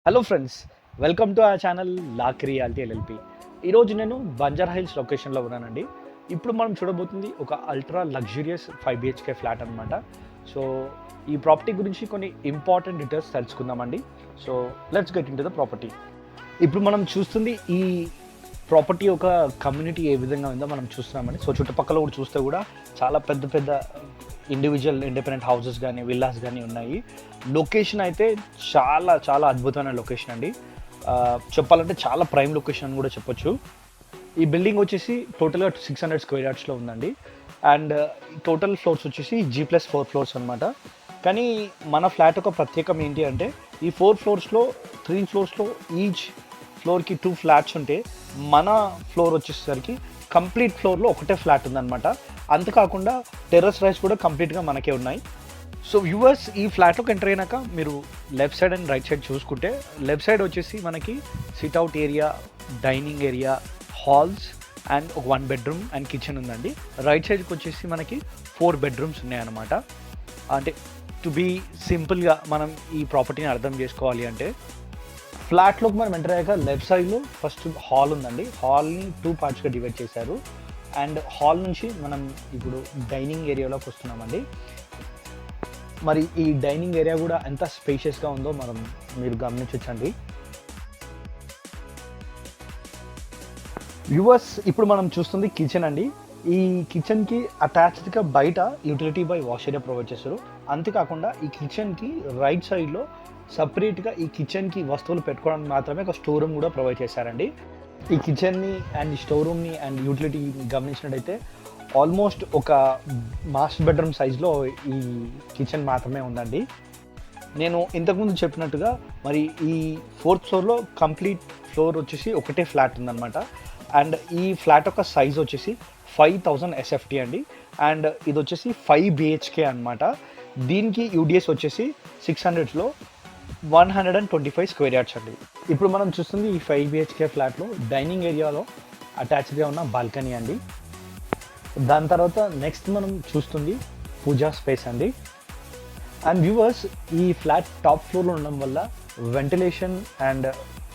Hello friends, welcome to our channel lock reality LLP. ఈరోజు నేను Banjara hills లొకేషన్లో ఉన్నానండి. ఇప్పుడు మనం చూడబోతుంది ఒక అల్ట్రా లగ్జూరియస్ 5 బిహెచ్కే ఫ్లాట్ అనమాట. సో ఈ ప్రాపర్టీ గురించి కొన్ని ఇంపార్టెంట్ డీటెయిల్స్ తెలుసుకుందామండి. So let's get in to the property. ఇప్పుడు మనం చూస్తుంది ఈ ప్రాపర్టీ ఒక కమ్యూనిటీ ఏ విధంగా ఉందో మనం చూస్తున్నామండి. సో చుట్టుపక్కల కూడా చూస్తే కూడా చాలా పెద్ద పెద్ద ఇండివిజువల్ ఇండిపెండెంట్ హౌసెస్ కానీ విల్లాస్ కానీ ఉన్నాయి. లొకేషన్ అయితే చాలా చాలా అద్భుతమైన లొకేషన్ అండి. చెప్పాలంటే చాలా ప్రైమ్ లొకేషన్ అని కూడా చెప్పొచ్చు. ఈ బిల్డింగ్ వచ్చేసి టోటల్గా 600 స్క్వేర్ యార్డ్స్లో ఉందండి. అండ్ టోటల్ ఫ్లోర్స్ వచ్చేసి G+4 ఫ్లోర్స్ అనమాట. కానీ మన ఫ్లాట్ ఒక ప్రత్యేకం ఏంటి అంటే ఈ 4 ఫ్లోర్స్లో 3 ఫ్లోర్స్లో ఈచ్ ఫ్లోర్కి 2 ఫ్లాట్స్ ఉంటే మన ఫ్లోర్ వచ్చేసరికి కంప్లీట్ ఫ్లోర్లో ఒకటే ఫ్లాట్ ఉందన్నమాట. అంతేకాకుండా టెర్రస్ రైట్స్ కూడా కంప్లీట్గా మనకే ఉన్నాయి. సో వ్యూవర్స్, ఈ ఫ్లాట్లోకి ఎంటర్ అయినాక మీరు left side and right side చూసుకుంటే లెఫ్ట్ సైడ్ వచ్చేసి మనకి sit-out area, dining area, halls and ఒక 1 బెడ్రూమ్ అండ్ కిచెన్ ఉందండి. రైట్ సైడ్కి వచ్చేసి మనకి 4 బెడ్రూమ్స్ ఉన్నాయన్నమాట. అంటే టు బీ సింపుల్గా మనం ఈ ప్రాపర్టీని అర్థం చేసుకోవాలి అంటే ఫ్లాట్లోకి మనం ఎంటర్ అయ్యాక లెఫ్ట్ సైడ్లో ఫస్ట్ హాల్ ఉందండి. హాల్ని 2 పార్ట్స్గా డివైడ్ చేశారు. అండ్ హాల్ నుంచి మనం ఇప్పుడు డైనింగ్ ఏరియాలోకి వస్తున్నామండి. మరి ఈ డైనింగ్ ఏరియా కూడా ఎంత స్పేషియస్గా ఉందో మీరు గమనించవచ్చండి. వ్యూవర్స్, ఇప్పుడు మనం చూస్తుంది కిచెన్ అండి. ఈ కిచెన్కి అటాచ్డ్గా బయట utility by wash area provide చేస్తారు. అంతేకాకుండా ఈ కిచెన్కి రైట్ సైడ్లో సపరేట్గా ఈ కిచెన్కి వస్తువులు పెట్టుకోవడానికి మాత్రమే ఒక స్టోర్ రూమ్ కూడా ప్రొవైడ్ చేశారండి. ఈ కిచెన్ని అండ్ స్టోర్ రూమ్ని అండ్ యూటిలిటీ గమనించినట్టయితే ఆల్మోస్ట్ ఒక మాస్టర్ బెడ్రూమ్ సైజ్లో ఈ కిచెన్ మాత్రమే ఉందండి. నేను ఇంతకుముందు చెప్పినట్టుగా మరి ఈ 4th ఫ్లోర్లో కంప్లీట్ ఫ్లోర్ వచ్చేసి ఒకటే ఫ్లాట్ ఉందన్నమాట. అండ్ ఈ ఫ్లాట్ యొక్క సైజ్ వచ్చేసి 5000 SFT అండి. అండ్ ఇది వచ్చేసి 5 బిహెచ్కే అనమాట. దీనికి యూడిఎస్ వచ్చేసి 600లో 125 స్క్వేర్ యార్డ్స్ అండి. ఇప్పుడు మనం చూస్తుంది ఈ 5 బిహెచ్కే ఫ్లాట్లో డైనింగ్ ఏరియాలో అటాచ్డ్గా ఉన్న బాల్కనీ అండి. దాని తర్వాత నెక్స్ట్ మనం చూస్తుంది పూజా స్పేస్ అండి. అండ్ వ్యూవర్స్, ఈ ఫ్లాట్ టాప్ ఫ్లోర్లో ఉండడం వల్ల వెంటిలేషన్ అండ్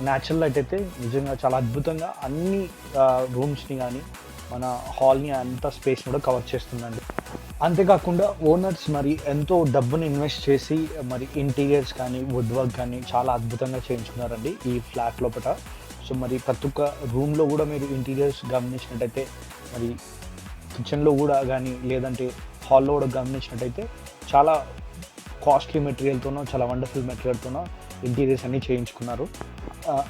న్యాచురల్ లైట్ అయితే నిజంగా చాలా అద్భుతంగా అన్ని రూమ్స్ని కానీ మన హాల్ని అంత స్పేస్ని కూడా కవర్ చేస్తుందండి. అంతేకాకుండా ఓనర్స్ మరి ఎంతో డబ్బుని ఇన్వెస్ట్ చేసి మరి ఇంటీరియర్స్ కానీ వుడ్ వర్క్ కానీ చాలా అద్భుతంగా చేయించుకున్నారండి ఈ ఫ్లాట్ లోపల. సో మరి ప్రతి ఒక్క రూమ్లో కూడా మీరు ఇంటీరియర్స్ గమనించినట్టయితే మరి కిచెన్లో కూడా కానీ లేదంటే హాల్లో కూడా గమనించినట్టయితే చాలా కాస్ట్లీ మెటీరియల్తోనో చాలా వండర్ఫుల్ మెటీరియల్తోనో ఇంటీరియర్స్ అన్నీ చేయించుకున్నారు.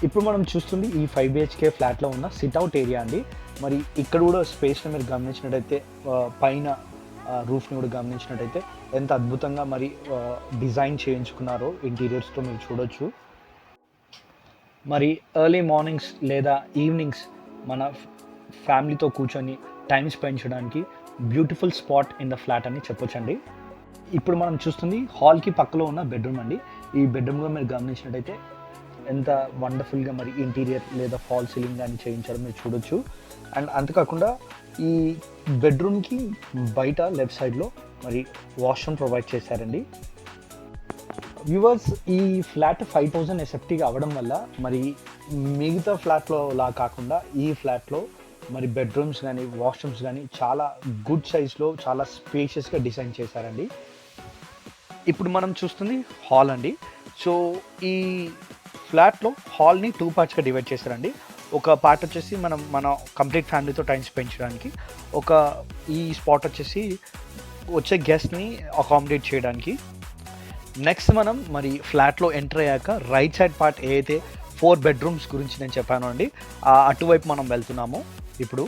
ఇప్పుడు మనం చూస్తుంది ఈ 5 బిహెచ్కే ఫ్లాట్లో ఉన్న సిట్అవుట్ ఏరియా అండి. మరి ఇక్కడ కూడా స్పేస్ని మీరు గమనించినట్టయితే పైన రూఫ్ని కూడా గమనించినట్టయితే ఎంత అద్భుతంగా మరి డిజైన్ చేయించుకున్నారో ఇంటీరియర్స్తో మీరు చూడొచ్చు. మరి ఎర్లీ మార్నింగ్స్ లేదా ఈవినింగ్స్ మన ఫ్యామిలీతో కూర్చొని టైం స్పెండ్ చేయడానికి beautiful spot in the flat అని చెప్పొచ్చండి. ఇప్పుడు మనం చూస్తుంది హాల్కి పక్కలో ఉన్న బెడ్రూమ్ అండి. ఈ బెడ్రూమ్గా మీరు గమనించినట్టయితే ఎంత వండర్ఫుల్గా మరి ఇంటీరియర్ లేదా ఫాల్ సీలింగ్ కానీ చేయించారో మీరు చూడొచ్చు. అండ్ అంతేకాకుండా ఈ బెడ్రూమ్కి బయట లెఫ్ట్ సైడ్లో మరి వాష్రూమ్ ప్రొవైడ్ చేశారండి. వ్యూవర్స్, ఈ ఫ్లాట్ 5000 SFT అవ్వడం వల్ల మరి మిగతా ఫ్లాట్లో లా కాకుండా ఈ ఫ్లాట్లో మరి బెడ్రూమ్స్ కానీ వాష్రూమ్స్ కానీ చాలా గుడ్ సైజ్లో చాలా స్పేషియస్గా డిజైన్ చేశారండి. ఇప్పుడు మనం చూస్తుంది హాల్ అండి. సో ఈ ఫ్లాట్లో హాల్ని 2 పార్ట్స్గా డివైడ్ చేశారండి. ఒక పార్ట్ వచ్చేసి మన కంప్లీట్ ఫ్యామిలీతో టైం స్పెండ్ చేయడానికి, ఈ స్పాట్ వచ్చేసి వచ్చే గెస్ట్ని అకామిడేట్ చేయడానికి. నెక్స్ట్ మనం మరి ఫ్లాట్లో ఎంటర్ అయ్యాక రైట్ సైడ్ పార్ట్ ఏదైతే 4 బెడ్రూమ్స్ గురించి నేను చెప్పాను అండి, అటువైపు మనం వెళ్తున్నాము. ఇప్పుడు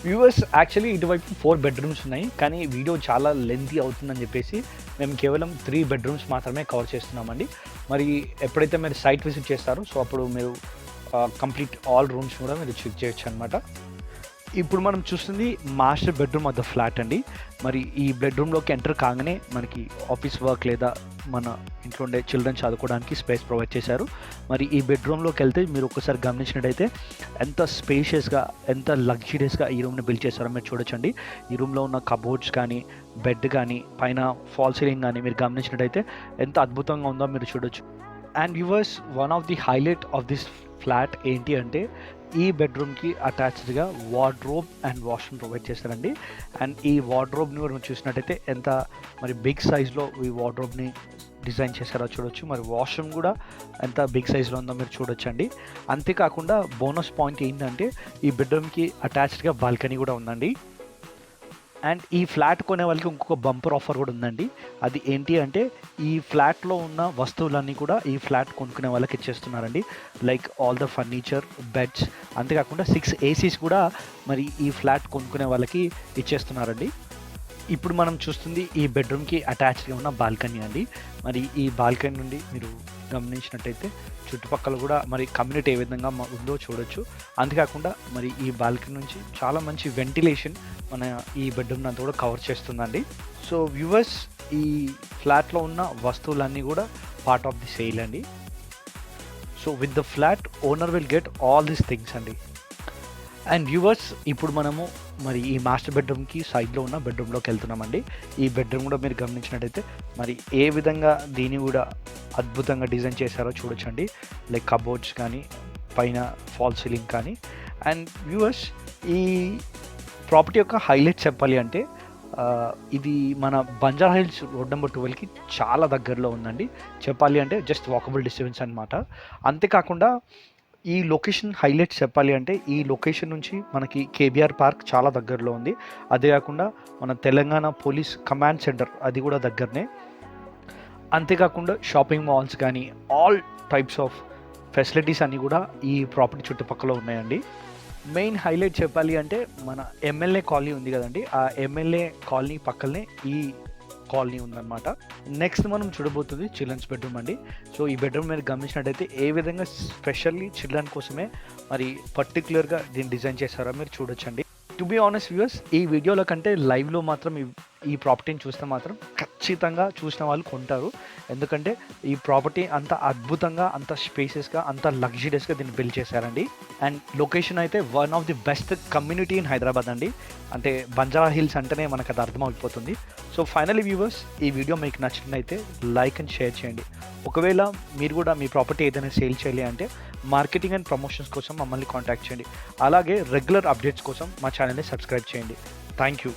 వ్యూవర్స్, యాక్చువల్లీ ఇటువైపు 4 బెడ్రూమ్స్ ఉన్నాయి, కానీ వీడియో చాలా లెంతీ అవుతుందని చెప్పేసి మేము కేవలం 3 బెడ్రూమ్స్ మాత్రమే కవర్ చేస్తున్నామండి. మరి ఎప్పుడైతే మీరు సైట్ విజిట్ చేస్తారో సో అప్పుడు మీరు కంప్లీట్ ఆల్ రూమ్స్ కూడా మీరు చెక్ చేయొచ్చు అనమాట. ఇప్పుడు మనం చూస్తుంది master bedroom of the flat అండి. మరి ఈ బెడ్రూమ్లోకి ఎంటర్ కాగానే మనకి ఆఫీస్ వర్క్ లేదా మన ఇంట్లో ఉండే చిల్డ్రన్ చదువుకోవడానికి స్పేస్ ప్రొవైడ్ చేశారు. మరి ఈ బెడ్రూమ్లోకి వెళ్తే మీరు ఒకసారి గమనించినట్టయితే ఎంత స్పేషియస్గా ఎంత లగ్జరియస్గా ఈ రూమ్ని బిల్డ్ చేశారో మీరు చూడొచ్చండి. ఈ రూమ్లో ఉన్న కబోర్డ్స్ కానీ బెడ్ కానీ పైన ఫాల్ సీలింగ్ కానీ మీరు గమనించినట్టయితే ఎంత అద్భుతంగా ఉందో మీరు చూడొచ్చు. And viewers, one of the highlight of this flat ఏంటి అంటే ఈ బెడ్రూమ్కి అటాచ్డ్గా వార్డ్రోబ్ అండ్ వాష్రూమ్ ప్రొవైడ్ చేస్తారండి. అండ్ ఈ వార్డ్రోబ్ని మనం చూసినట్టయితే ఎంత మరి బిగ్ సైజ్లో ఈ వార్డ్రోబ్ని డిజైన్ చేశారో చూడొచ్చు. మరి వాష్రూమ్ కూడా ఎంత బిగ్ సైజ్లో ఉందో మీరు చూడొచ్చండి. అంతేకాకుండా బోనస్ పాయింట్ ఏంటంటే ఈ బెడ్రూమ్కి అటాచ్డ్గా బాల్కనీ కూడా ఉందండి. అండ్ ఈ ఫ్లాట్ కొనే వాళ్ళకి ఇంకొక బంపర్ ఆఫర్ కూడా ఉందండి. అది ఏంటి అంటే ఈ ఫ్లాట్లో ఉన్న వస్తువులన్నీ కూడా ఈ ఫ్లాట్ కొనుక్కునే వాళ్ళకి ఇచ్చేస్తున్నారండి. Like all the furniture, beds, అంతేకాకుండా 6 ఏసీస్ కూడా మరి ఈ ఫ్లాట్ కొనుక్కునే వాళ్ళకి ఇచ్చేస్తున్నారండి. ఇప్పుడు మనం చూస్తుంది ఈ బెడ్రూమ్కి అటాచ్డ్గా ఉన్న బాల్కనీ అండి. మరి ఈ బాల్కనీ నుండి మీరు గమనించినట్టయితే చుట్టుపక్కల కూడా మరి కమ్యూనిటీ ఏ విధంగా ఉందో చూడొచ్చు. అంతేకాకుండా మరి ఈ బాల్కనీ నుంచి చాలా మంచి వెంటిలేషన్ మన ఈ బెడ్రూమ్ అంతా కూడా కవర్ చేస్తుందండి. సో వ్యూవర్స్, ఈ ఫ్లాట్లో ఉన్న వస్తువులన్నీ కూడా పార్ట్ ఆఫ్ ది సేల్ అండి. So with the flat owner will get all these things అండి. అండ్ వ్యూవర్స్, ఇప్పుడు మనము మరి ఈ మాస్టర్ బెడ్రూమ్కి సైడ్లో ఉన్న బెడ్రూమ్లోకి వెళ్తున్నామండి. ఈ బెడ్రూమ్ కూడా మీరు గమనించినట్టయితే మరి ఏ విధంగా దీన్ని కూడా అద్భుతంగా డిజైన్ చేశారో చూడొచ్చండి. లైక్ కబోర్డ్స్ కానీ, పైన ఫాల్ సీలింగ్ కానీ. అండ్ వ్యూవర్స్, ఈ ప్రాపర్టీ యొక్క హైలైట్ చెప్పాలి అంటే ఇది మన బంజారా హిల్స్ రోడ్ నెంబర్ 12కి చాలా దగ్గరలో ఉందండి. చెప్పాలి అంటే జస్ట్ వాకబుల్ డిస్టెన్స్ అనమాట. అంతేకాకుండా ఈ లొకేషన్ హైలైట్స్ చెప్పాలి అంటే ఈ లొకేషన్ నుంచి మనకి కేబీఆర్ పార్క్ చాలా దగ్గరలో ఉంది. అదే కాకుండా మన తెలంగాణ పోలీస్ కమాండ్ సెంటర్ అది కూడా దగ్గరనే. అంతేకాకుండా షాపింగ్ మాల్స్ కానీ ఆల్ టైప్స్ ఆఫ్ ఫెసిలిటీస్ అన్నీ కూడా ఈ ప్రాపర్టీ చుట్టుపక్కల ఉన్నాయండి. మెయిన్ హైలైట్ చెప్పాలి అంటే మన ఎమ్మెల్యే కాలనీ ఉంది కదండి, ఆ ఎమ్మెల్యే కాలనీ పక్కనే ఈ కాలనీ ఉందన్నమాట. నెక్స్ట్ మనం చూడబోతుంది చిల్డ్రన్స్ బెడ్రూమ్ అండి. సో ఈ బెడ్రూమ్ మీరు గమనించినట్టయితే ఏ విధంగా స్పెషల్లీ చిల్డ్రన్ కోసమే మరి పర్టికులర్గా దీన్ని డిజైన్ చేశారో మీరు చూడొచ్చండి. టు బీ ఆనెస్ట్ వ్యూవర్స్, ఈ వీడియోలో కంటే లైవ్లో మాత్రం ఈ ప్రాపర్టీని చూస్తే మాత్రం ఖచ్చితంగా చూసిన వాళ్ళు కొంటారు. ఎందుకంటే ఈ ప్రాపర్టీ అంత అద్భుతంగా, అంత స్పేసెస్గా, అంత లగ్జరియస్గా దీన్ని బిల్డ్ చేశారండి. అండ్ లొకేషన్ అయితే one of the best community in Hyderabad అండి. అంటే బంజారా హిల్స్ అంటేనే మనకు అది అర్థమైపోతుంది. సో ఫైనలీ వ్యూవర్స్, ఈ వీడియో మీకు నచ్చినట్లయితే లైక్ అండ్ షేర్ చేయండి. ఒకవేళ మీరు కూడా మీ ప్రాపర్టీ ఏదైనా సేల్ చేయాలి అంటే మార్కెటింగ్ అండ్ ప్రమోషన్స్ కోసం మమ్మల్ని కాంటాక్ట్ చేయండి. అలాగే రెగ్యులర్ అప్డేట్స్ కోసం మా ఛానల్ని సబ్స్క్రైబ్ చేయండి. Thank you.